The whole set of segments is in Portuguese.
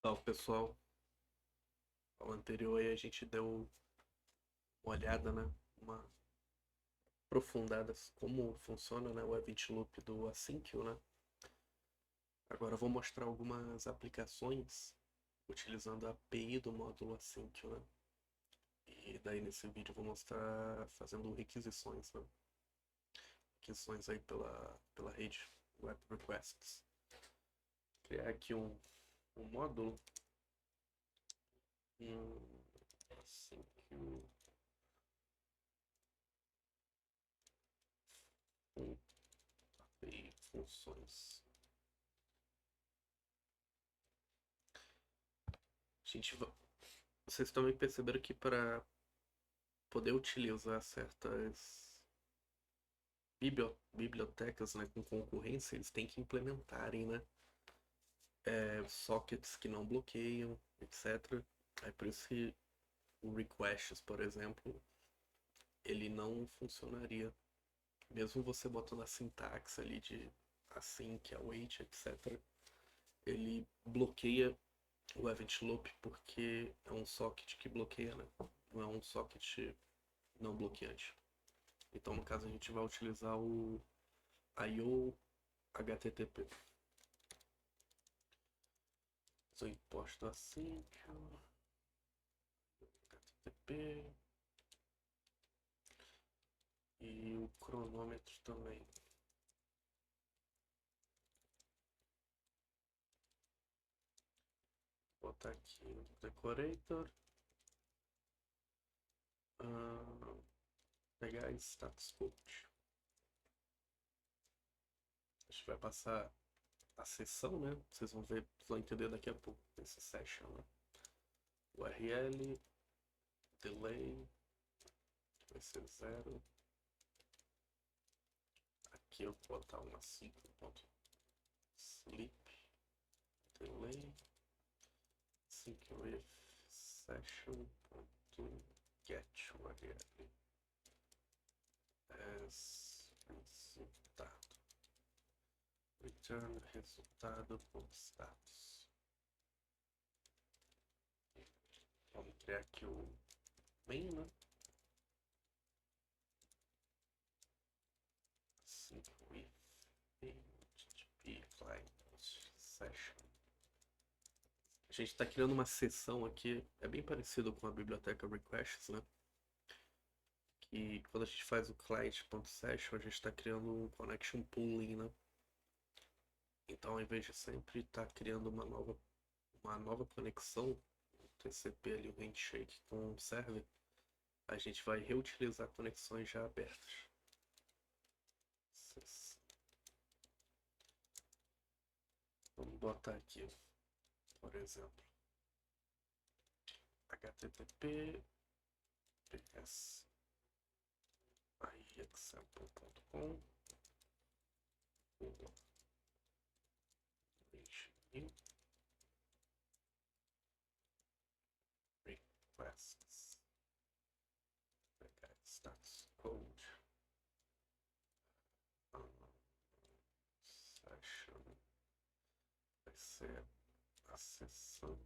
Então, pessoal, ao anterior aí a gente deu uma olhada, né? Uma aprofundada como funciona, né, o event loop do Asyncio, né? Agora eu vou mostrar algumas aplicações utilizando a API do módulo Asyncio, né? E daí nesse vídeo eu vou mostrar fazendo requisições, né? Requisições aí pela rede Web Requests. Criar aqui um módulo, Asyncio, um API funções. Gente, vocês também perceberam que para poder utilizar certas bibliotecas, né, com concorrência, eles têm que implementarem, né, sockets que não bloqueiam, etc. É por isso que o requests, por exemplo, ele não funcionaria. Mesmo você botando a sintaxe ali de async, await, etc., ele bloqueia o event loop porque é um socket que bloqueia, né? Não é um socket não bloqueante. Então, no caso, a gente vai utilizar o IO HTTP. Eu imposto assim, HTTP e o cronômetro também. Vou botar aqui o decorator. Pegar status code. A gente vai passar a sessão, né? Vocês vão ver, vocês vão entender daqui a pouco esse session, né? URL, delay, vai ser 0. Aqui eu vou botar uma 5.sleep, delay, sync with session.get URL as resultado. Return resultado por status. Vamos criar aqui o main, né? Sync with HTTP client session. A gente está criando uma sessão aqui, é bem parecido com a biblioteca requests, né? Que quando a gente faz o client.session, a gente está criando um connection pooling, né? Então, ao invés de sempre estar criando uma nova conexão, o TCP ali, o handshake com o server, a gente vai reutilizar conexões já abertas. Vamos botar aqui, por exemplo, http ps iexample.com requests, pegar status code, session, vai ser a sessão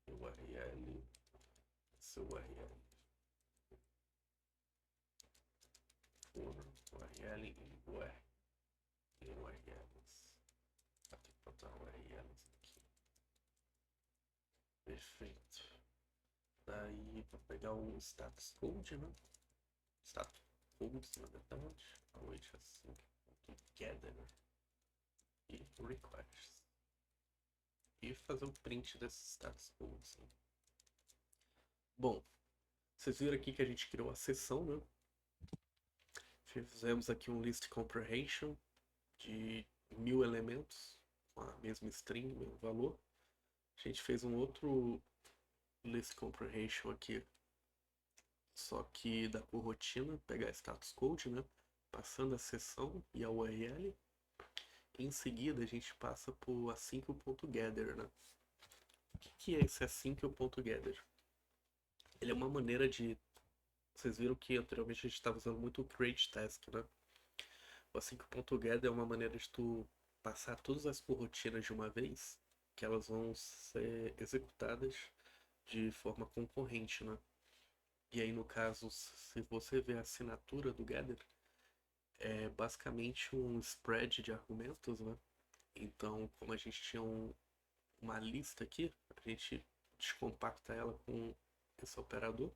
URL, esse URL for URL e URLs. Aqui botar URLs aqui. Perfeito. Daí vou pegar o status code, né? Status codes, na verdade. Await assim. Gather e request. E fazer o print desses status codes. Né? Bom, vocês viram aqui que a gente criou a sessão, né? Fizemos aqui um list comprehension de 1000 elementos, com a mesma string, mesmo valor. A gente fez um outro list comprehension aqui, só que da por rotina, pegar status code, né? Passando a sessão e a URL. Em seguida, a gente passa por async.gather, né? O que é esse async.gather? Ele é uma maneira de... Vocês viram que anteriormente a gente estava usando muito o create task, né? O async.gather é uma maneira de tu passar todas as corotinas de uma vez que elas vão ser executadas de forma concorrente, né? E aí, no caso, se você ver a assinatura do Gather, é basicamente um spread de argumentos, né? Então, como a gente tinha uma lista aqui, a gente descompacta ela com esse operador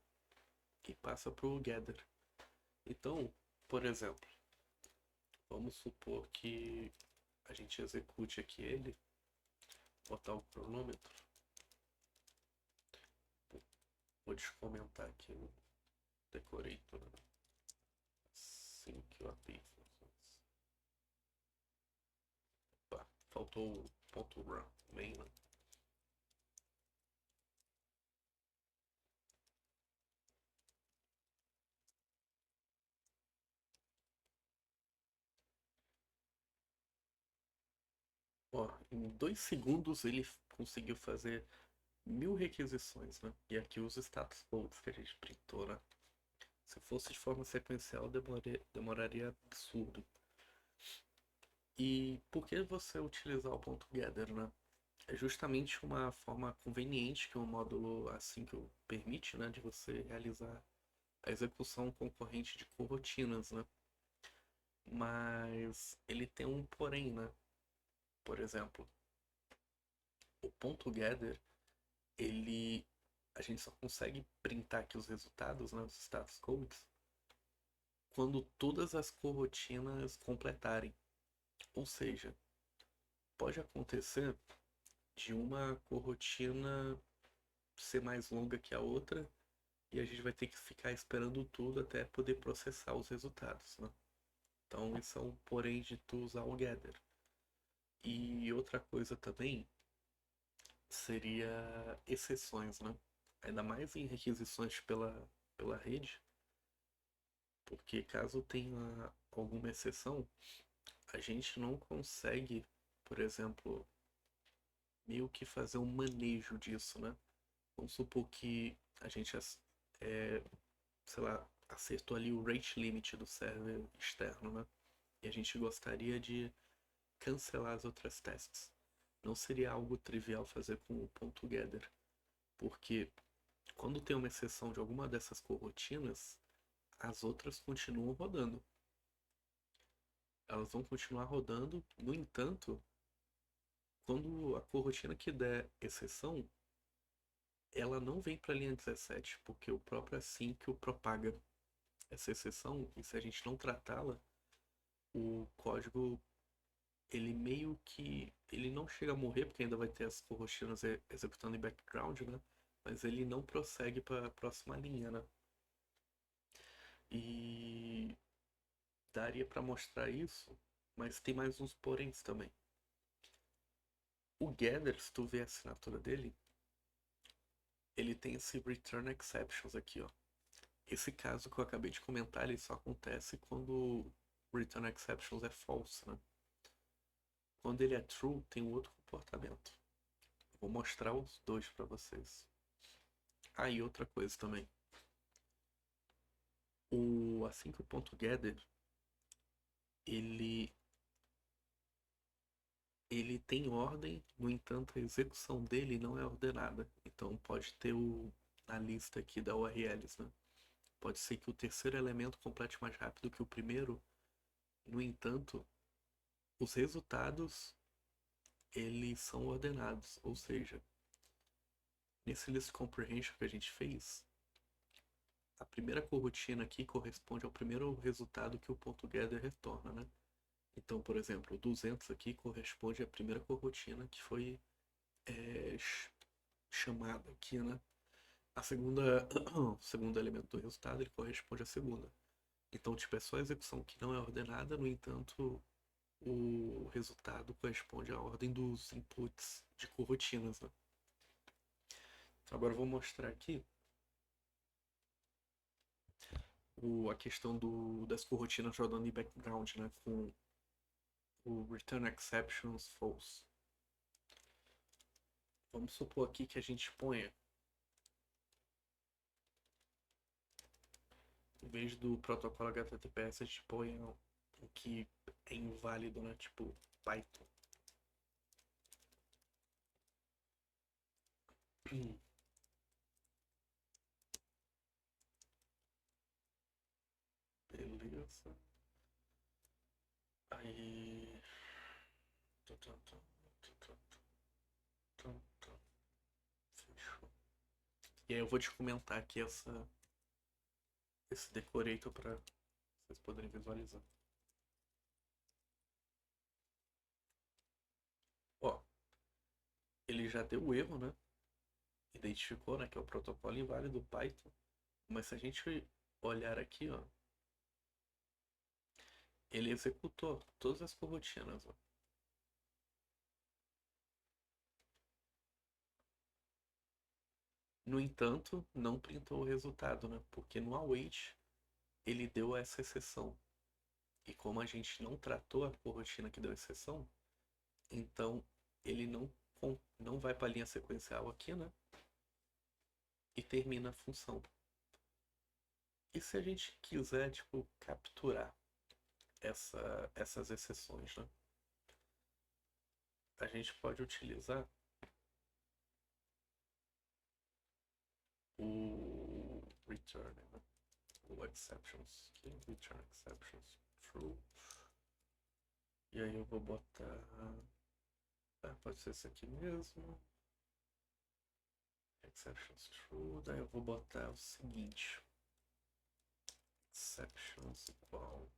e passa para o Gather. Então, por exemplo, vamos supor que a gente execute aqui ele, botar o cronômetro. Vou descomentar aqui o decorator, né? Assim que eu API funções. Opa, faltou o ponto .run, main, né? Ó, em 2 segundos ele conseguiu fazer 1000 requisições, né? E aqui os status codes que a gente printou, né? Se fosse de forma sequencial, demoraria absurdo. E por que você utilizar o ponto .gather, né? É justamente uma forma conveniente que o módulo async permite, né? De você realizar a execução concorrente de coroutinas, né? Mas ele tem um porém, né? Por exemplo, o ponto .gather, ele a gente só consegue printar aqui os resultados, né, os status codes, quando todas as coroutinas completarem. Ou seja, pode acontecer de uma corotina ser mais longa que a outra e a gente vai ter que ficar esperando tudo até poder processar os resultados, né? Então, isso é um porém de tu usar o Gather. E outra coisa também seria exceções, né? Ainda mais em requisições pela rede, porque caso tenha alguma exceção, a gente não consegue, por exemplo, meio que fazer um manejo disso, né? Vamos supor que a gente, é, sei lá, acertou ali o rate limit do server externo, né? E a gente gostaria de cancelar as outras tasks. Não seria algo trivial fazer com o ponto .gather, porque quando tem uma exceção de alguma dessas coroutinas, as outras continuam rodando. Elas vão continuar rodando, no entanto, quando a corotina que der exceção, ela não vem para a linha 17, porque o próprio async o propaga essa exceção, e se a gente não tratá-la, o código ele meio que ele não chega a morrer, porque ainda vai ter as coroutinas executando em background, né? Mas ele não prossegue para a próxima linha, né? E daria para mostrar isso, mas tem mais uns poréns também. O Gather, se tu ver a assinatura dele, ele tem esse return exceptions aqui, ó. Esse caso que eu acabei de comentar, ele só acontece quando o return exceptions é false, né? Quando ele é true, tem um outro comportamento. Vou mostrar os dois para vocês. Ah, e outra coisa também. O async.gather, ele ele tem ordem, no entanto a execução dele não é ordenada. Então pode ter na lista aqui da URLs, né? Pode ser que o terceiro elemento complete mais rápido que o primeiro. No entanto, os resultados eles são ordenados, ou seja, nesse list comprehension que a gente fez, a primeira corotina aqui corresponde ao primeiro resultado que o ponto .gather retorna, né? Então, por exemplo, o 200 aqui corresponde à primeira corotina que foi é, chamada aqui, né? A segunda, o segundo elemento do resultado ele corresponde à segunda. Então, tipo, é só a execução que não é ordenada, no entanto, o resultado corresponde à ordem dos inputs de corotinas, né? Agora eu vou mostrar aqui a questão das corotinas rodando em background, né? Com o return exceptions false. Vamos supor aqui que a gente ponha, em vez do protocolo HTTPS, a gente põe o que é inválido, né? Tipo Python. Beleza. Aí. Tum, tum, tum, tum, tum, tum, tum. Fechou. E aí eu vou te comentar aqui esse decorator para vocês poderem visualizar. Ó, ele já deu o erro, né? Identificou, né, que é o protocolo inválido do Python. Mas se a gente olhar aqui, ó, ele executou todas as coroutinas, ó. No entanto, não printou o resultado, né? Porque no await ele deu essa exceção. E como a gente não tratou a corotina que deu exceção, então ele não vai para a linha sequencial aqui, né? E termina a função. E se a gente quiser, tipo, capturar essas exceções, né? A gente pode utilizar o return, né? O exceptions, aqui, return exceptions true. E aí eu vou botar, pode ser esse aqui mesmo, exceptions true. Daí eu vou botar o seguinte, exceptions igual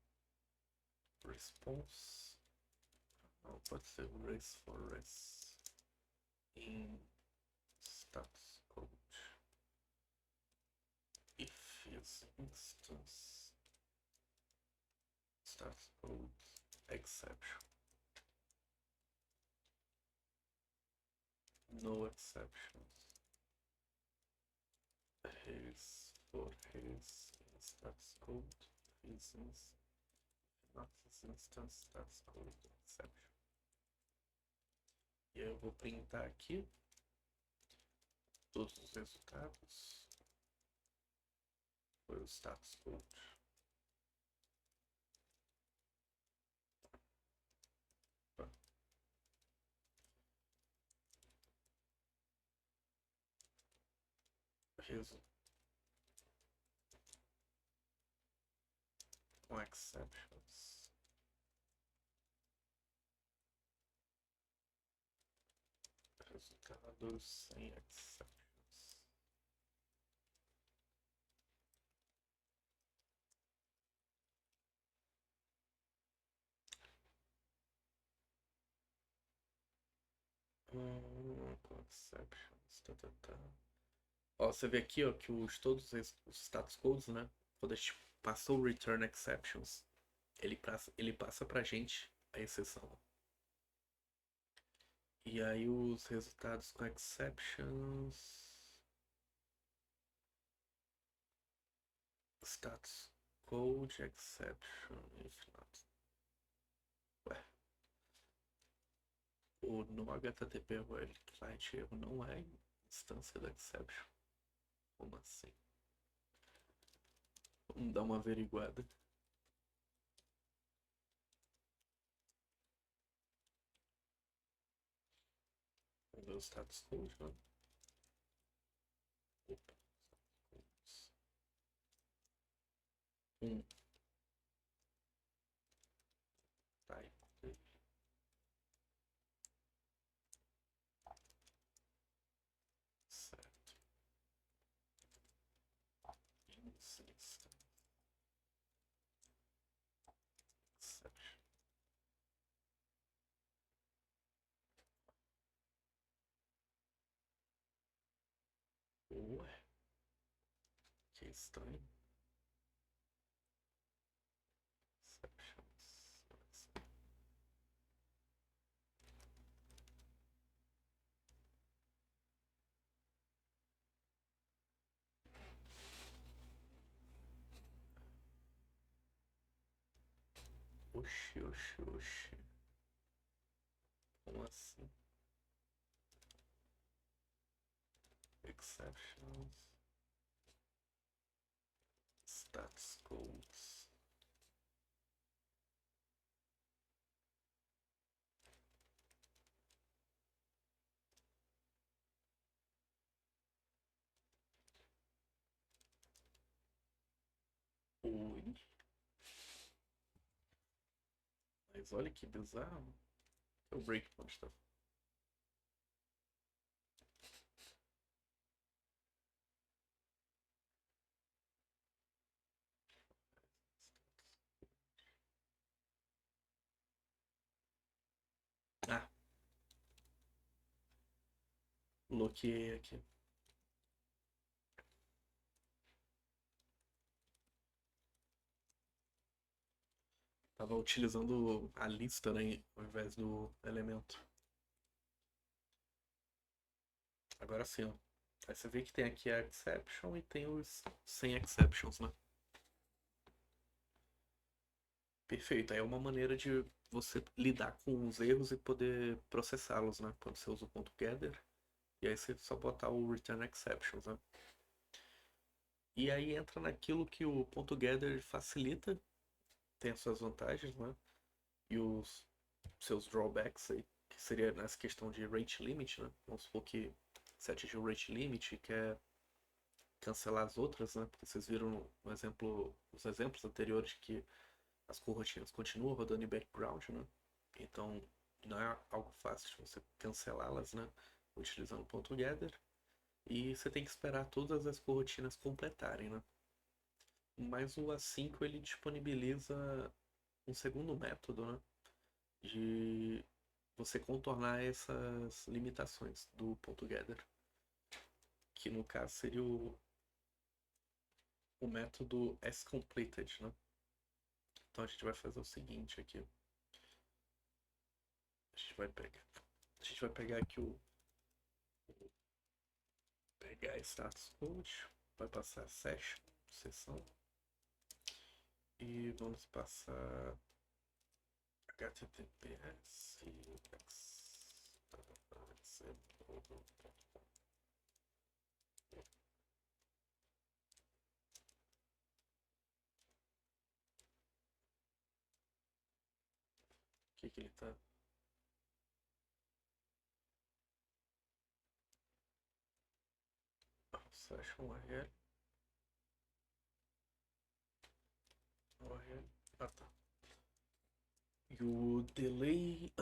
response, não, pode ser race for race in status code if is instance status code exception, no exceptions, race for race in status code is not this instance status code exception. E aí eu vou printar aqui todos os resultados. Foi o status code. Com exceptions. Resultados sem exceptions. Com exceptions. Ó, você vê aqui, ó, que todos os status codes, né? Quando a gente passou o return exceptions, ele passa pra gente a exceção. E aí os resultados com exceptions. Status code exception if not. Ué. No HTTP client erro não é instância da exception. Como assim? Vamos dar uma averiguada. Vamos ver o status code, né? Opa. Type. Certo. Instance. Exception. Ué. Que estranho. Exceptions. Oxi, oxi, oxi. Como assim? Exceptions. Status codes. Mas olha que bizarro. É o breakpoint, tá? Ah, bloqueei aqui. Tava utilizando a lista, né, ao invés do elemento. Agora sim, ó. Aí você vê que tem aqui a exception e tem os sem exceptions, né? Perfeito. Aí é uma maneira de você lidar com os erros e poder processá-los, né? Quando você usa o ponto .gather. E aí você só botar o return exceptions, né? E aí entra naquilo que o ponto .gather facilita, tem as suas vantagens, né? E os seus drawbacks aí, que seria nessa questão de rate limit, né? Vamos supor que você atingiu o rate limit e quer cancelar as outras, né? Porque vocês viram no exemplo, os exemplos anteriores que as coroutinas continuam rodando em background, né? Então não é algo fácil de você cancelá-las, né? Utilizando o ponto .gather. E você tem que esperar todas as coroutinas completarem, né? Mas o A5 ele disponibiliza um segundo método, né? De você contornar essas limitações do ponto .gather, que no caso seria o método asCompleted, né? Então a gente vai fazer o seguinte aqui. A gente vai pegar aqui pegar status code, vai passar session, sessão, e vamos passar https que ele tá. Session URL. URL. Ah, tá. E o delay.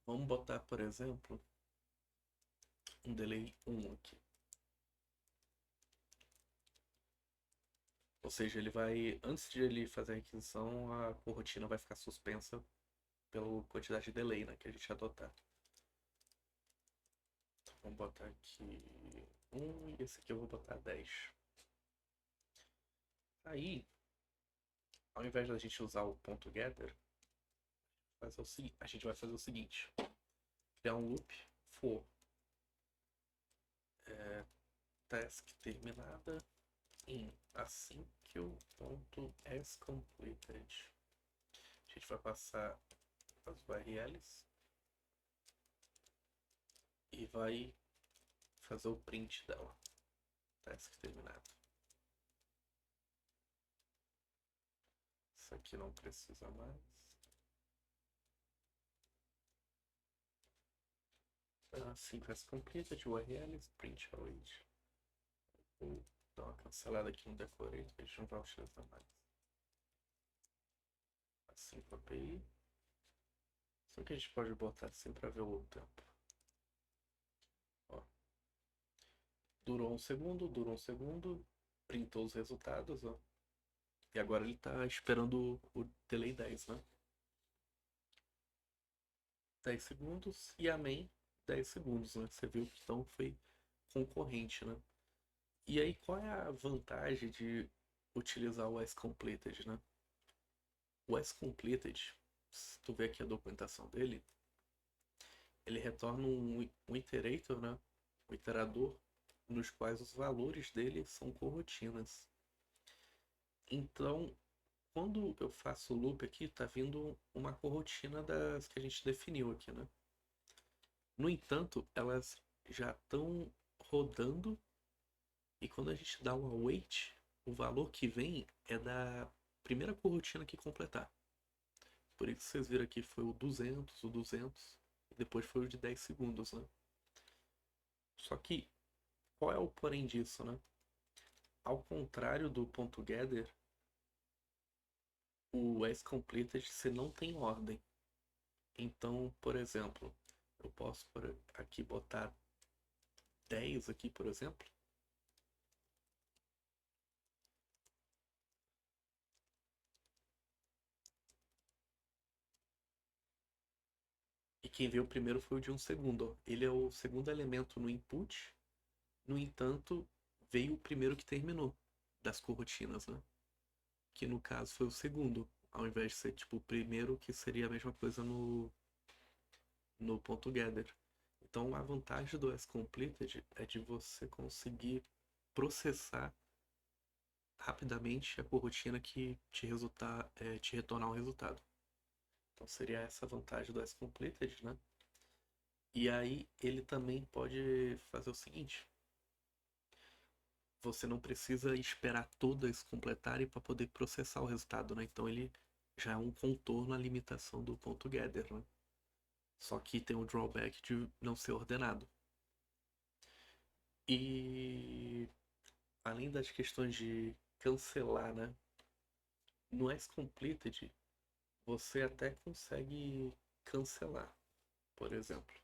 Vamos botar, por exemplo, um delay 1 aqui. Ou seja, ele vai. Antes de ele fazer a requisição, a corotina vai ficar suspensa pela quantidade de delay, né, que a gente adotar. Então, vamos botar aqui 1 e esse aqui eu vou botar 10. Aí, ao invés da gente usar o ponto .gather, a gente vai fazer o seguinte. Criar um loop for task terminada em async.asCompleted. A gente vai passar as URLs e vai fazer o print dela. Task terminado. Isso aqui não precisa mais. Assim, task completed, URLs, print await. Vou dar uma cancelada aqui no decorate, que a gente não vai utilizar mais. Assim com a API. Só que a gente pode botar assim para ver o tempo. Ó. Durou um segundo, printou os resultados, ó. E agora ele tá esperando o delay 10, né? 10 segundos e a main 10 segundos, né? Você viu que então foi concorrente, né? E aí qual é a vantagem de utilizar o asCompleted, né? O asCompleted, se tu ver aqui a documentação dele, ele retorna um iterator, né? Um iterador, nos quais os valores dele são coroutinas. Então, quando eu faço o loop aqui, tá vindo uma corotina das que a gente definiu aqui, né? No entanto, elas já estão rodando e quando a gente dá o await, o valor que vem é da primeira corotina que completar. Por isso vocês viram aqui foi o 200 e depois foi o de 10 segundos, né? Só que qual é o porém disso, né? Ao contrário do ponto .gather, o as completed você não tem ordem. Então, por exemplo, eu posso aqui botar 10 aqui, por exemplo. E quem veio primeiro foi o de um segundo. Ó. Ele é o segundo elemento no input. No entanto, veio o primeiro que terminou das coroutinas, né? Que no caso foi o segundo, ao invés de ser tipo o primeiro, que seria a mesma coisa no ponto gather. Então a vantagem do S-Completed é de você conseguir processar rapidamente a corotina que te retornar o resultado. Então seria essa a vantagem do S-Completed, né? E aí ele também pode fazer o seguinte: você não precisa esperar todas completarem para poder processar o resultado, né? Então ele já é um contorno à limitação do ponto gather, né? Só que tem o drawback de não ser ordenado. E além das questões de cancelar, né? No S-Completed você até consegue cancelar, por exemplo.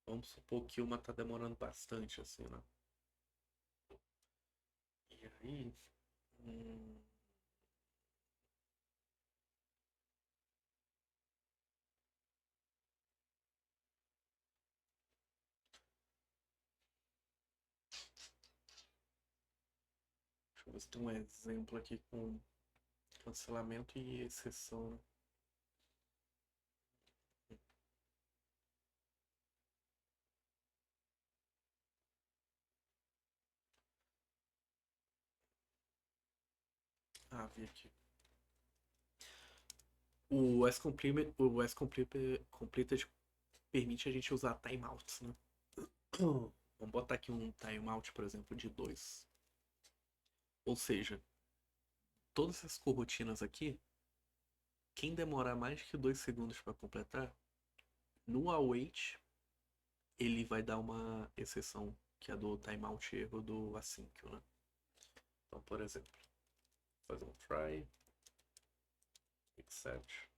Vamos supor que uma tá demorando bastante, assim, né? E aí, hum, deixa eu ver se tem um exemplo aqui com cancelamento e exceção, né? Ah, vi aqui. O S-Completed permite a gente usar timeouts, né? Vamos botar aqui um timeout, por exemplo, de 2. Ou seja, todas essas coroutinas aqui, quem demorar mais que 2 segundos para completar, no await, ele vai dar uma exceção, que é do timeout erro do async, né? Então, por exemplo, fazer um try, except,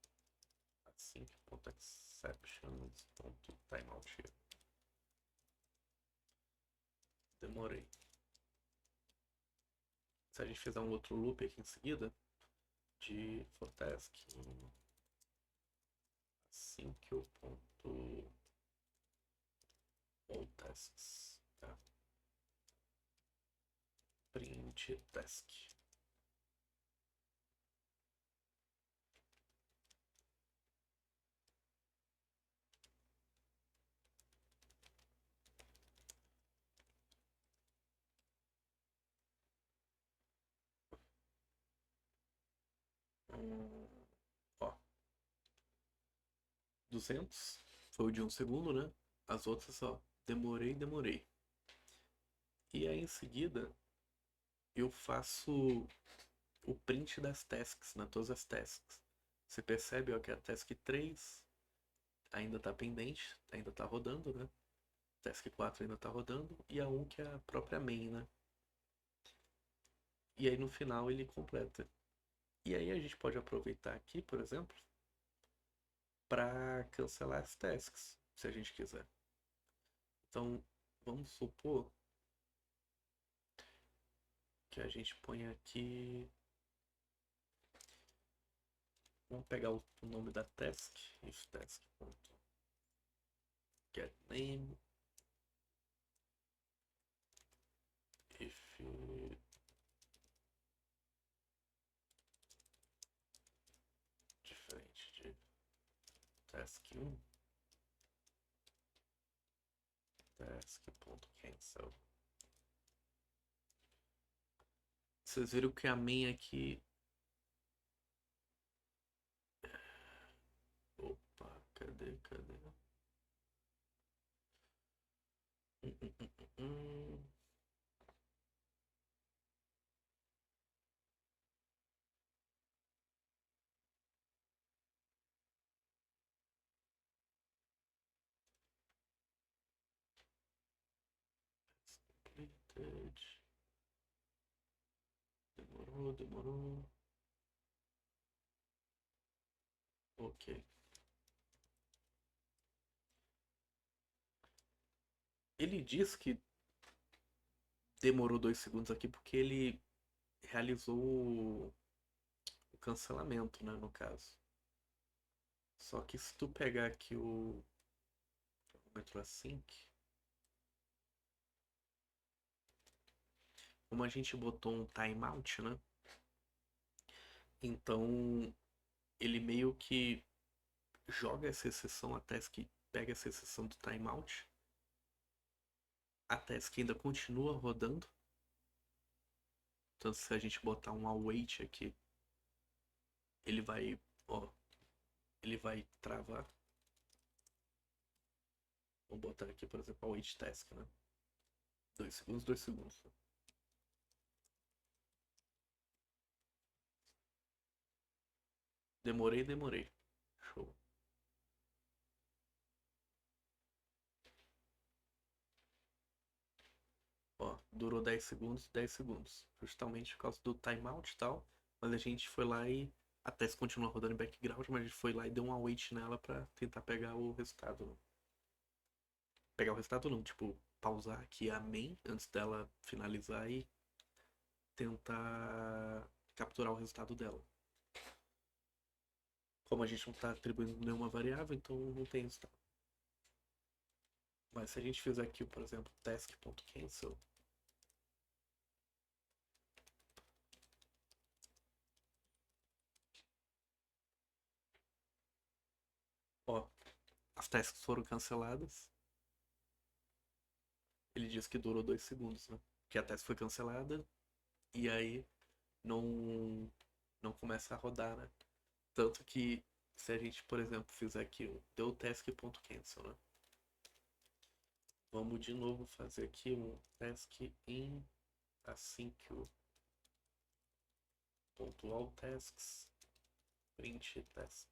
async.exceptions.timeout erro. Demorei. Se a gente fizer um outro loop aqui em seguida, de for task, async.all tasks, tá? Print task. Ó, 200 foi o de um segundo, né? As outras, ó, demorei. E aí em seguida eu faço o print das tasks, né? Todas as tasks. Você percebe, ó, que a task 3 ainda tá pendente, ainda tá rodando, né? Task 4 ainda tá rodando. E a 1 que é a própria main, né? E aí no final ele completa. E aí a gente pode aproveitar aqui, por exemplo, para cancelar as tasks, se a gente quiser. Então, vamos supor que a gente põe aqui. Vamos pegar o nome da task, if task.getName, if diferente de task1, task.cancel. Vocês viram que a main aqui. Opa, cadê? Hum, hum, hum, hum. Completed. Demorou. Ok. Ele diz que demorou 2 segundos aqui porque ele realizou o cancelamento, né, no caso. Só que se tu pegar aqui o cronômetro async, como a gente botou um timeout, né? Então ele meio que joga essa exceção, a task pega essa exceção do timeout, a task ainda continua rodando. Então se a gente botar um await aqui, ele vai, ó, ele vai travar. Vou botar aqui, por exemplo, await task, né? 2 segundos, 2 segundos. Demorei, demorei. Show. Ó, durou 10 segundos, 10 segundos. Justamente por causa do timeout e tal. Mas a gente foi lá e a teste continua rodando em background, mas a gente foi lá e deu um await nela pra tentar pegar o resultado. Né? Pegar o resultado não, tipo, pausar aqui a main antes dela finalizar e tentar capturar o resultado dela. Como a gente não tá atribuindo nenhuma variável, então não tem resultado. Mas se a gente fizer aqui, por exemplo, task.cancel, ó, as tasks foram canceladas. Ele diz que durou 2 segundos, né? Que a task foi cancelada e aí não começa a rodar, né? Tanto que se a gente, por exemplo, fizer aqui um deu task.cancel, né? Vamos de novo fazer aqui um task in async ponto all tasks print task.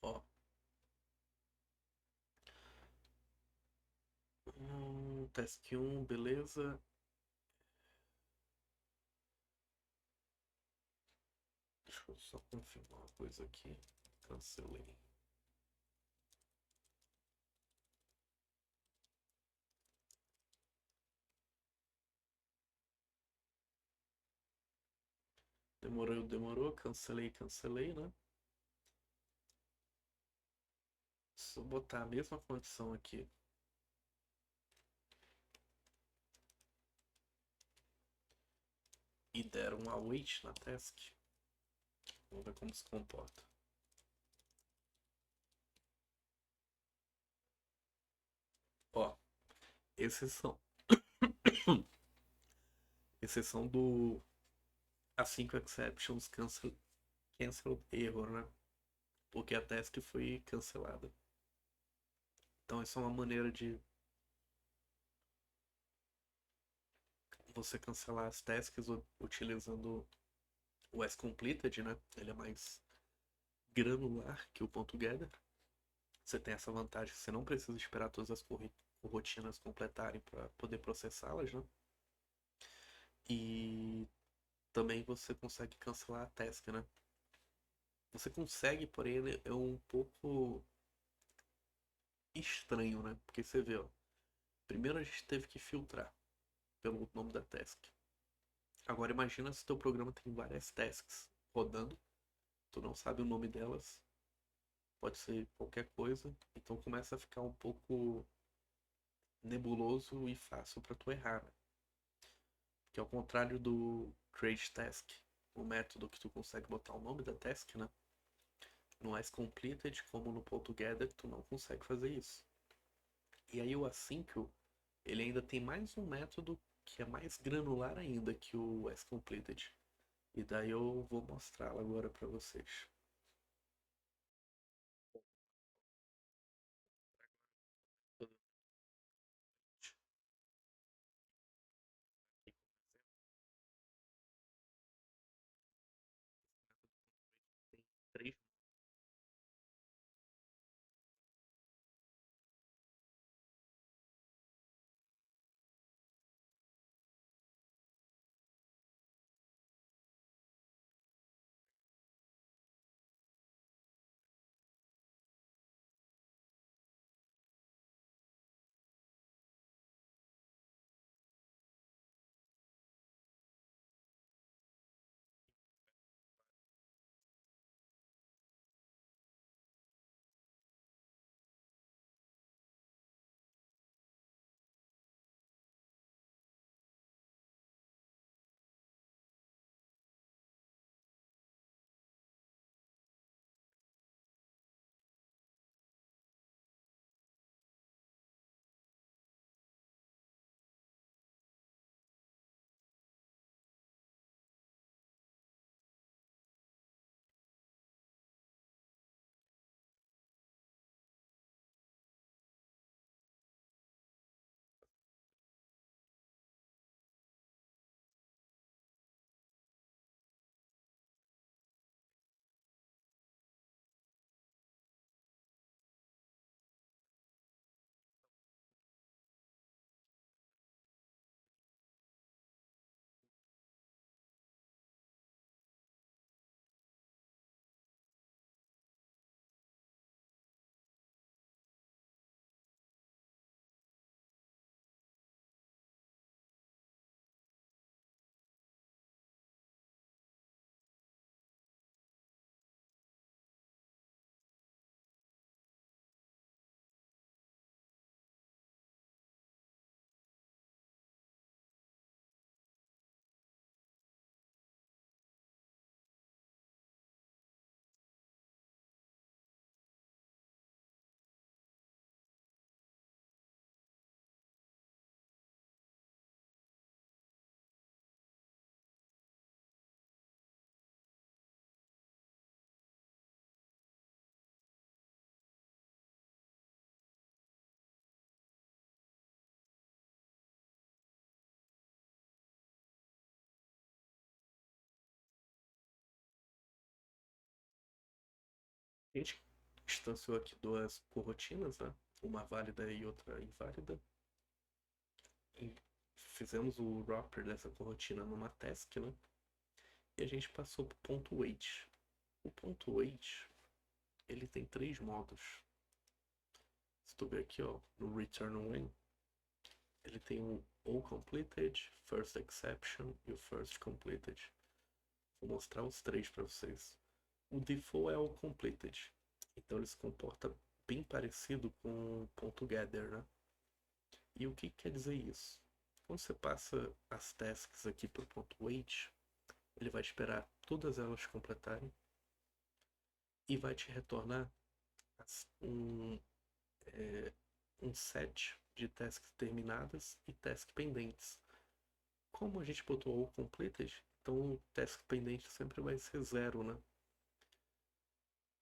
Ó, task 1, beleza. Deixa eu só confirmar uma coisa aqui. Cancelei. Demorou, demorou. Cancelei, cancelei, né? Se eu botar a mesma condição aqui e der um await na task, vamos ver como se comporta. Ó, exceção. Exceção do async exceptions cancel error, né? Porque a task foi cancelada. Então essa é uma maneira de você cancelar as tasks utilizando o asCompleted, né? Ele é mais granular que o .gather. Você tem essa vantagem, você não precisa esperar todas as rotinas completarem para poder processá-las, né? E também você consegue cancelar a task, né? Você consegue, porém ele é um pouco estranho, né? Porque você vê, ó, primeiro a gente teve que filtrar pelo nome da task. Agora imagina se teu programa tem várias tasks rodando, tu não sabe o nome delas, pode ser qualquer coisa, então começa a ficar um pouco nebuloso e fácil para tu errar, né? Que ao contrário do create task, o método que tu consegue botar o nome da task, né? No asCompleted, como no .gather, tu não consegue fazer isso. E aí o async, ele ainda tem mais um método que é mais granular ainda que o asCompleted. E daí eu vou mostrá-lo agora para vocês. Tem três A gente instanciou aqui duas coroutinas, né? Uma válida e outra inválida. E fizemos o wrapper dessa corotina numa task, né? E a gente passou para o ponto wait. O ponto wait, ele tem três modos. Se tu ver aqui, ó, no return when, ele tem o all completed, first exception e o first completed. Vou mostrar os três para vocês. O default é o completed, então ele se comporta bem parecido com o ponto gather, né? E o que quer dizer isso? Quando você passa as tasks aqui para o ponto wait, ele vai esperar todas elas completarem e vai te retornar um, um set de tasks terminadas e tasks pendentes. Como a gente botou o completed, então o task pendente sempre vai ser zero, né?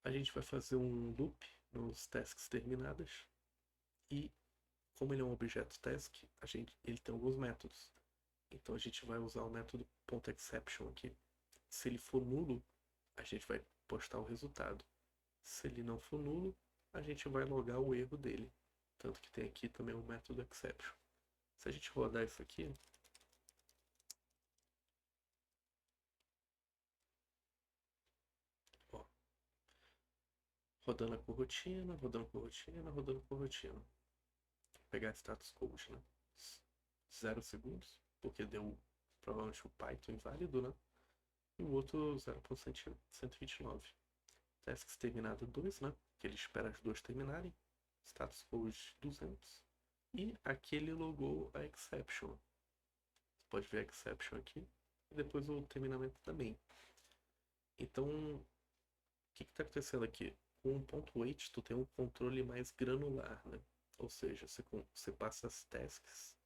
A gente vai fazer um loop nos tasks terminadas e como ele é um objeto task, ele tem alguns métodos. Então a gente vai usar o método .exception aqui. Se ele for nulo, a gente vai postar o resultado. Se ele não for nulo, a gente vai logar o erro dele. Tanto que tem aqui também o método exception. Se a gente rodar isso aqui, ó, rodando a corotina, rodando corotina, rodando corotina. Vou pegar status code, né? 0 segundos, porque deu provavelmente o Python inválido, né? E o outro 0.129. Tasks terminado 2, né? Que ele espera as duas terminarem. Status code 200. E aqui ele logou a exception. Você pode ver a exception aqui. E depois o terminamento também. Então, o que está acontecendo aqui? Com o ponto .wait, tu tem um controle mais granular, né? Ou seja, você passa as tasks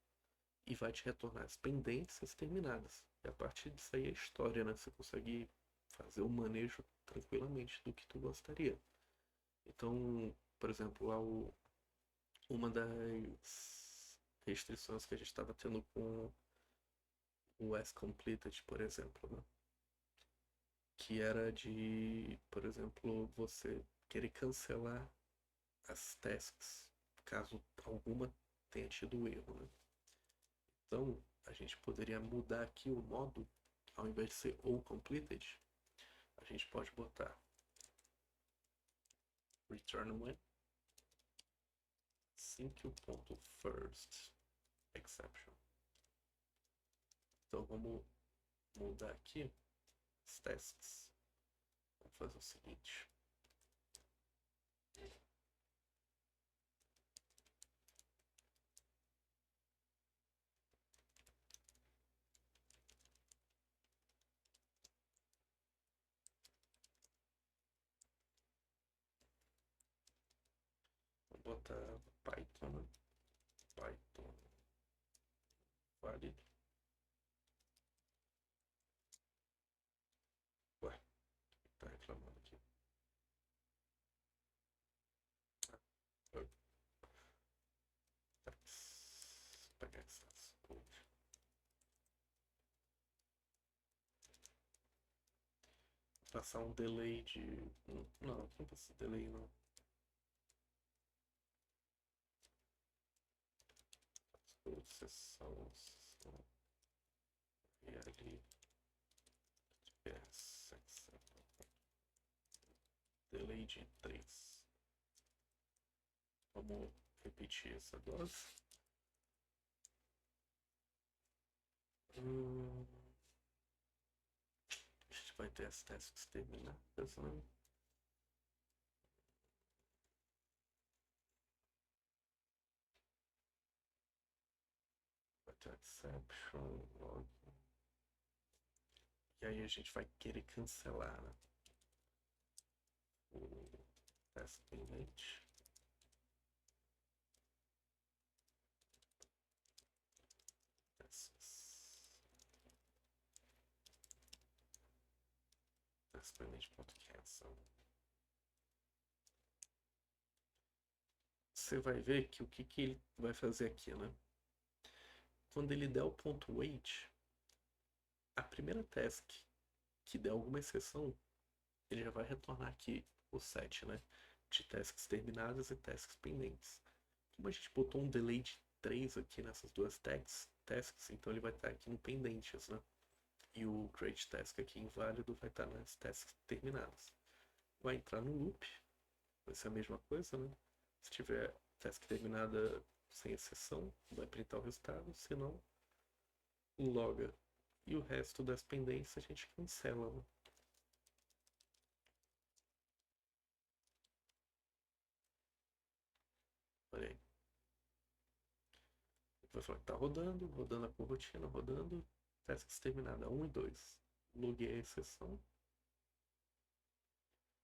e vai te retornar as pendências terminadas. E a partir disso aí é história, né? Você consegue fazer o manejo tranquilamente do que tu gostaria. Então, por exemplo, uma das restrições que a gente estava tendo com o as completed, por exemplo, né? Que era de, por exemplo, você querer cancelar as tasks caso alguma tenha tido erro, né? Então, a gente poderia mudar aqui o modo, ao invés de ser all completed, a gente pode botar return when sync o ponto first exception. Então vamos mudar aqui as tasks. Vamos fazer o seguinte. Vou botar Python, né? Python válido. Ué, tá reclamando aqui. Pegar essas coisas. Passar um delay de. Não, aqui não precisa de delay não. Sessão. E ali. Delay de 3. Vamos repetir essa dose. A gente vai ter as tasks terminadas, né? Vai ter exception, log. E aí a gente vai querer cancelar, né? O task pendente. Task pendente.cancel. Você vai ver que o que ele vai fazer aqui, né? Quando ele der o ponto wait, a primeira task que der alguma exceção, ele já vai retornar aqui o set, né? De tasks terminadas e tasks pendentes. Como a gente botou um delay de 3 aqui nessas duas tasks, então ele vai estar aqui no pendentes, né? E o create task aqui inválido vai estar nas tasks terminadas. Vai entrar no loop, vai ser a mesma coisa, né? Se tiver task terminada sem exceção, vai printar o resultado, se não, loga. E o resto das pendências a gente cancela, né? Olha aí. Vai falar que tá rodando, rodando a corotina, rodando. Tasks terminada 1 e 2. Loguei a exceção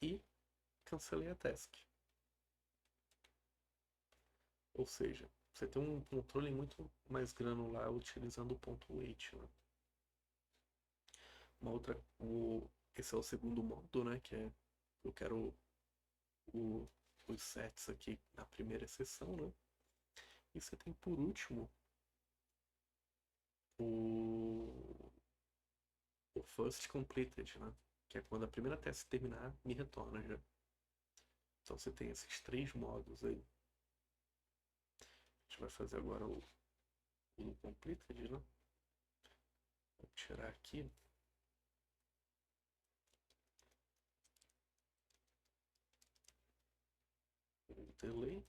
e cancelei a task. Ou seja, você tem um controle muito mais granular utilizando o ponto weight, né? Uma outra, esse é o segundo modo, né? Que é eu quero o, os sets aqui na primeira sessão, né? E você tem por último o, o first completed, né? Que é quando a primeira task terminar, me retorna já. Então você tem esses três modos aí. A gente vai fazer agora o completed, né? Vou tirar aqui. O delay.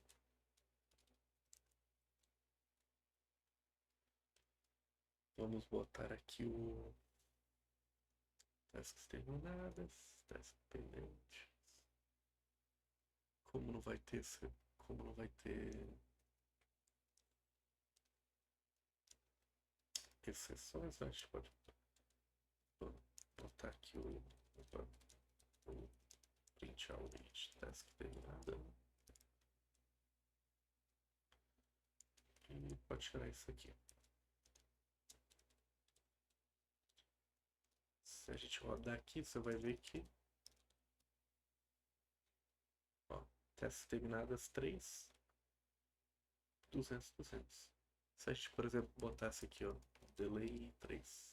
Vamos botar aqui o tasks terminadas, tasks pendentes. Como não vai ter, como não vai ter exceções, a gente pode botar aqui o print out task terminada. E pode tirar isso aqui. Se a gente rodar aqui, você vai ver que ó, tasks terminadas 3, 200, 200. Se a gente, por exemplo, botasse aqui, ó, delay 3.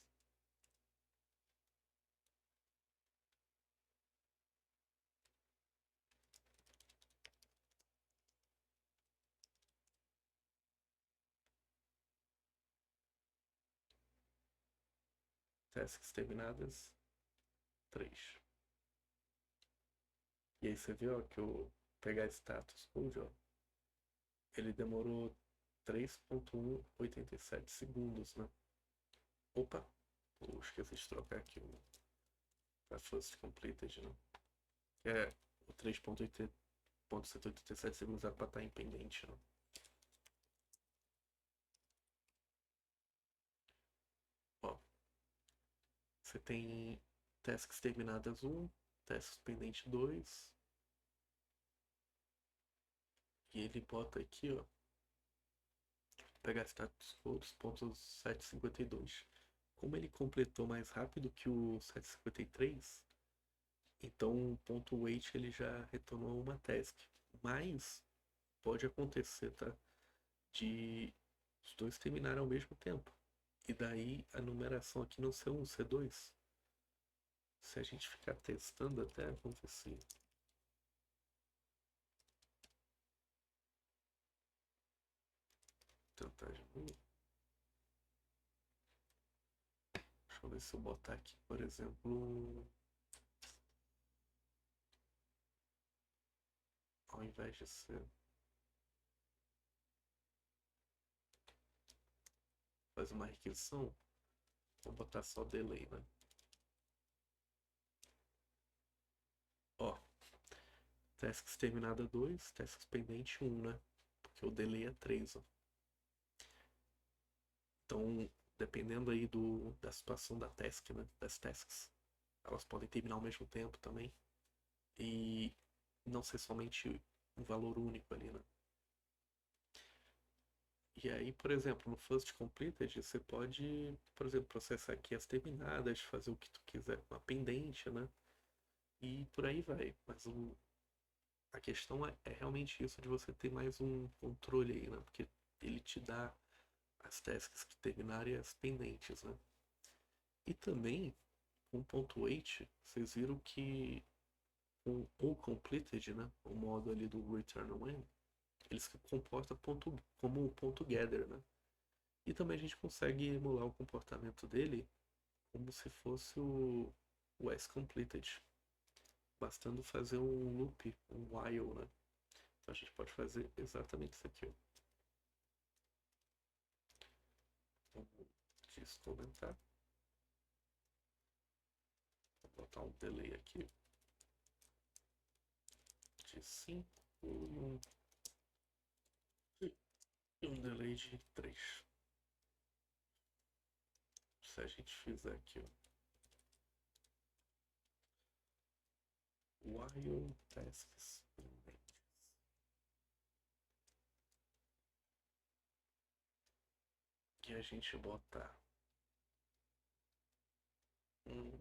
Tasks terminadas 3. E aí você viu ó, que eu pegar status code, ó, ele demorou 3.187 segundos, né? Opa, eu esqueci de trocar aqui o para first completed, né? Que é o 3.187 segundos era para estar independente, né? Ó, você tem tasks terminadas 1, tasks pendente 2, e ele bota aqui, ó, pegar status codes ponto 752. Como ele completou mais rápido que o 753, então o ponto wait ele já retornou uma task. Mas pode acontecer, tá? De os dois terminarem ao mesmo tempo. E daí a numeração aqui não ser 1, ser 2. Se a gente ficar testando até, vamos ver se. Tentar de novo. Deixa eu ver se eu botar aqui, por exemplo. Ao invés de ser. Faz uma requisição. Vou botar só delay, né? Ó. Tasks terminada 2, tasks pendente 1, né? Porque o delay é 3, ó. Então, dependendo aí da situação da task, né? Das tasks, elas podem terminar ao mesmo tempo também. E não ser somente um valor único ali, né? E aí, por exemplo, no First Completed, você pode, por exemplo, processar aqui as terminadas, fazer o que tu quiser com a pendente, né? E por aí vai. Mas a questão é realmente isso de você ter mais um controle aí, né? Porque ele te dá as tasks que terminarem e as pendentes, né? E também, com o ponto 8, vocês viram que com o completed, né? O modo ali do return when, ele se comporta como um ponto gather, né? E também a gente consegue emular o comportamento dele como se fosse o completed, bastando fazer um loop, um while, né? Então a gente pode fazer exatamente isso aqui, ó. Vamos descomentar. Vou botar um delay aqui de 5 e um delay de 3. Se a gente fizer aqui, ó, while tasks e a gente botar um,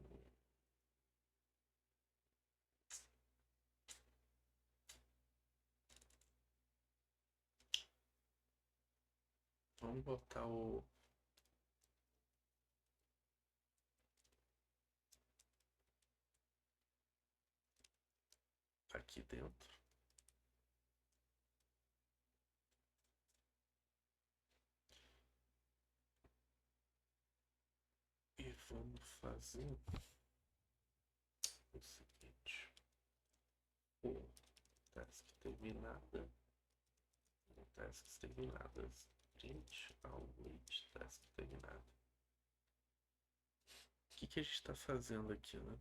vamos botar o aqui dentro e vamos fazer o seguinte: o task terminada, o tasks terminadas, print await task terminada. O que a gente está fazendo aqui, né?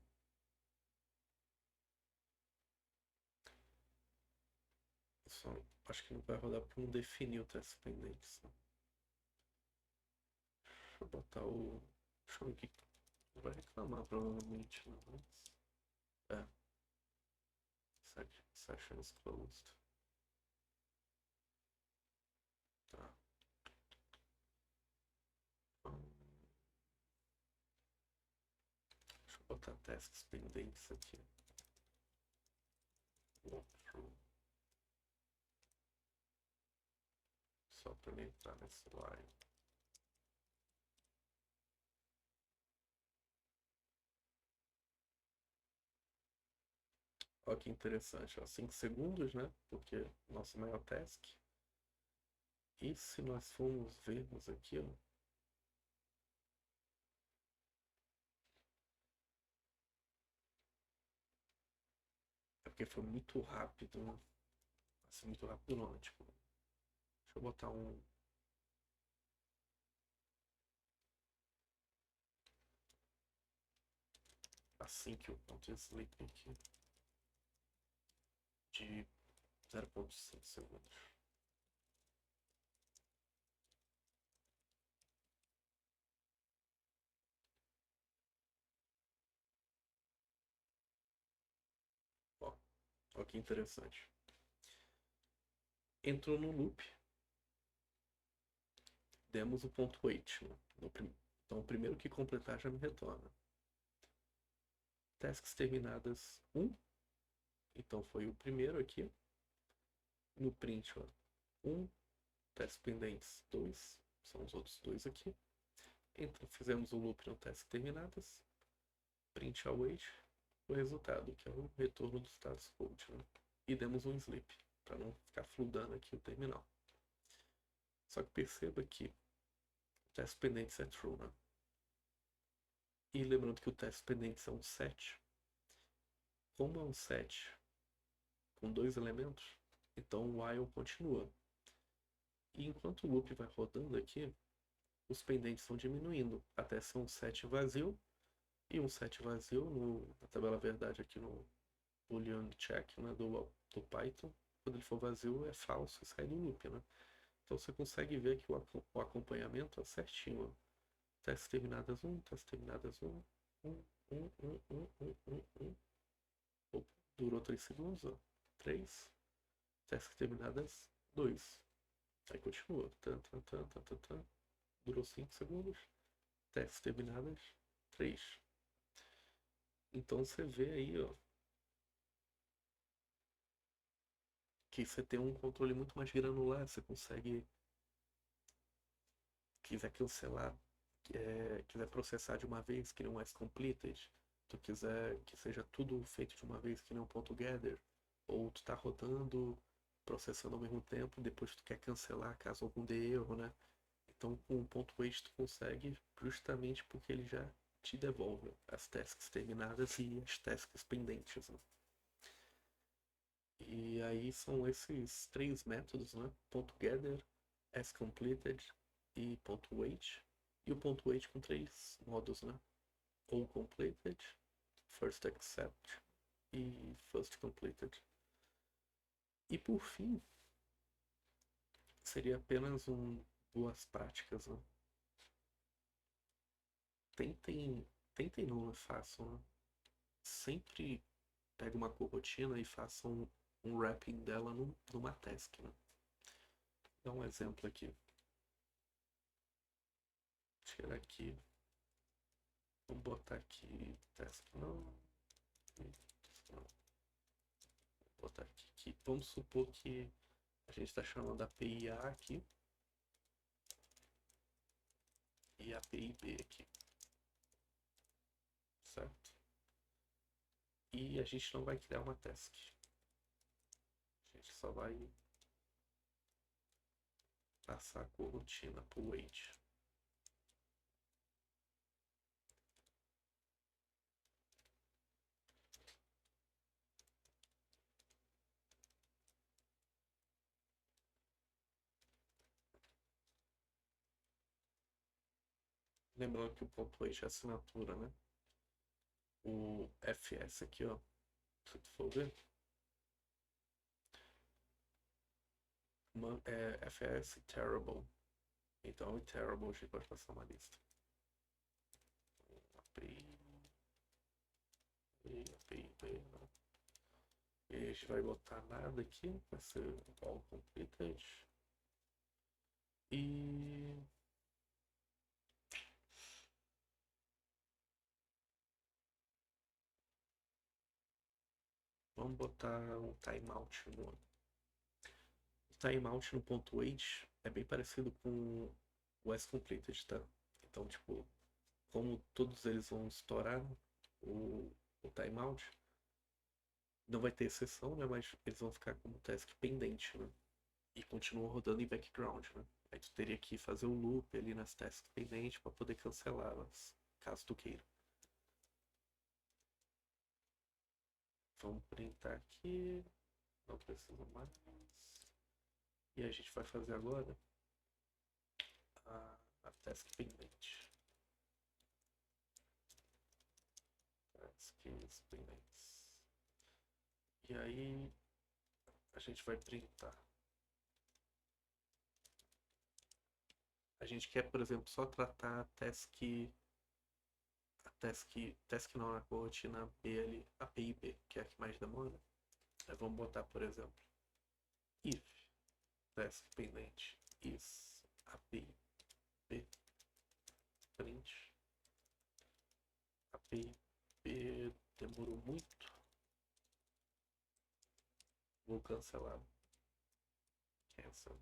Só, acho que não vai rodar porque não definiu o task pendente. Deixa eu botar o. Deixa eu ver aqui. Vai reclamar provavelmente, né? É. Session is closed. Tá. Deixa eu botar tasks pendentes aqui. Walkthrough. Só para ele entrar nesse line. Olha que interessante, ó, 5 segundos, né? Porque nosso maior task. E se nós formos vermos aqui, ó, é porque foi muito rápido, né? Assim, muito rápido não, né? Tipo, deixa eu botar um. Assim que o ponto sleep aqui. De 0,5 segundos. Ó, ó que interessante. Entrou no loop. Demos o ponto wait, né? Então o primeiro que completar já me retorna. Tasks terminadas 1. Então foi o primeiro aqui. No print, ó, 1. Tasks pendentes 2. São os outros dois aqui. Então fizemos o loop no task terminadas. Print await o resultado, que é o retorno do status code, né? E demos um sleep, para não ficar fludando aqui o terminal. Só que perceba que o teste pendente é true, né? E lembrando que o teste pendente é um set. Como é um set com 2 elementos, então o while continua. E enquanto o loop vai rodando aqui, os pendentes vão diminuindo até ser um set vazio. E um set vazio na tabela verdade aqui no boolean check, né, do Python, quando ele for vazio é falso e sai do loop, né? Então você consegue ver que o acompanhamento é certinho, ó. Testes terminadas 1, testes terminadas 1, 1, 1, 1, 1, 1, 1, 1. Opa, durou 3 segundos, ó. 3. Testes terminadas 2. Aí continua. Tan, tan, tan, tan, tan, tan. Durou 5 segundos. Testes terminadas 3. Então você vê aí, ó, que você tem um controle muito mais granular. Você consegue, quiser cancelar, quiser processar de uma vez, cria um as completed, tu quiser que seja tudo feito de uma vez, que nem um ponto gather, ou tu tá rodando, processando ao mesmo tempo, depois tu quer cancelar caso algum dê erro, né? Então com o ponto wait tu consegue justamente porque ele já te devolve as tasks terminadas e as tasks pendentes, né? E aí são esses três métodos, né? Ponto gather, as completed e ponto wait. E o ponto wait com três modos, né? All completed, first accept e first completed. E por fim, seria apenas boas práticas, né? Tentem, tentem não, façam, né? Sempre pegue uma corotina e façam um wrapping dela numa task, né? Dá um exemplo aqui. Tirar aqui. Vamos botar aqui task não. Não. Vou botar aqui. Vamos supor que a gente está chamando a API A aqui e a API B aqui, certo? E a gente não vai criar uma task. A gente só vai passar a corotina para o wait. Lembrando que o ponto wait é assinatura, né? O FS aqui, ó, se tu for ver, é FS terrible. Então, o terrible a gente pode passar uma lista. API, API, não. E aí a gente vai botar nada aqui, vai ser all completed. E vamos botar um timeout no. O timeout no ponto wait é bem parecido com o as completed, tá? Então, tipo, como todos eles vão estourar o, o timeout, não vai ter exceção, né? Mas eles vão ficar como task pendente, né? E continuam rodando em background, né? Aí tu teria que fazer um loop ali nas tasks pendentes para poder cancelá-las, caso tu queira. Vamos printar aqui. Não precisa mais. E a gente vai fazer agora a task pendente. Tasks pendentes. E aí a gente vai printar. A gente quer, por exemplo, só tratar a task não, a rotina B ali, a API B, que é a que mais demora. Aí vamos botar, por exemplo, if task pendente is API B print. API B demorou muito. Vou cancelar. Cancel.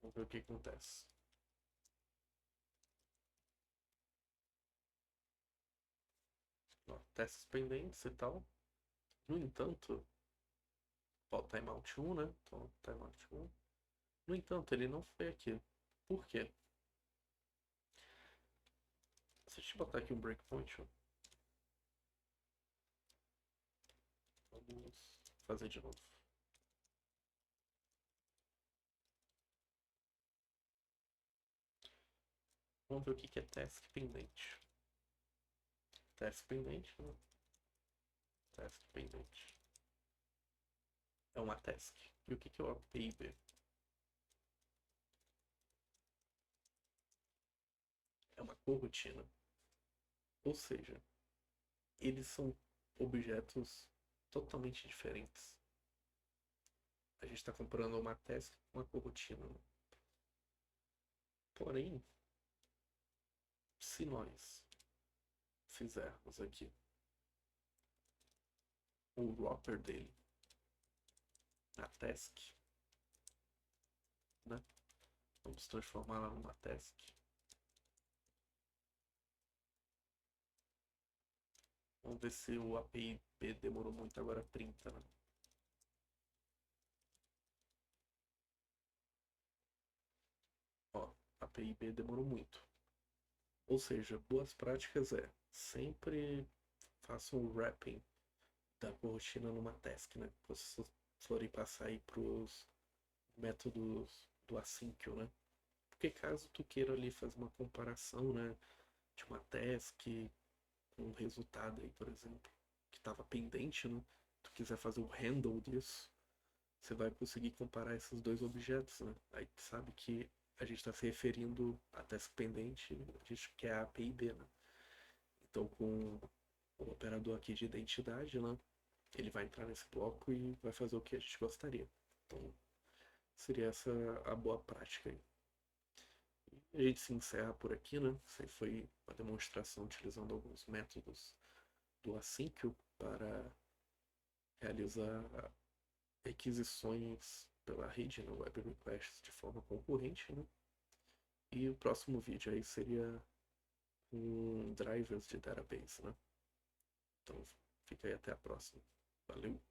Vamos ver o que acontece. Ó, testes pendentes e tal. No entanto, ó, timeout 1, né? Então, timeout 1. No entanto, ele não foi aqui. Por quê? Se a gente botar aqui um breakpoint, ó, vamos fazer de novo. Vamos ver o que é task pendente. Task pendente, né? Task pendente. É uma task. E o que é o API B? É uma corotina. Ou seja, eles são objetos totalmente diferentes. A gente está comparando uma task com uma corotina. Porém, se nós fizermos aqui o wrapper dele na task, né? Vamos transformá-la numa task. Vamos ver se o API B demorou muito, agora 30, né? Ó, API B demorou muito. Ou seja, boas práticas é sempre faça um wrapping da rotina numa task, né? Para vocês forem passar aí pros métodos do asyncio, né? Porque caso tu queira ali fazer uma comparação, né, de uma task com um resultado aí, por exemplo, que estava pendente, né? Tu quiser fazer o handle disso, você vai conseguir comparar esses dois objetos, né? Aí tu sabe que a gente está se referindo à task pendente, a gente quer a API B, né? Então com o operador aqui de identidade, né? Ele vai entrar nesse bloco e vai fazer o que a gente gostaria. Então seria essa a boa prática aí. A gente se encerra por aqui, né? Isso aí foi uma demonstração utilizando alguns métodos do Asyncio para realizar requisições pela rede no Web Requests de forma concorrente, né? E o próximo vídeo aí seria um drivers de database, né? Então fica aí até a próxima. Valeu!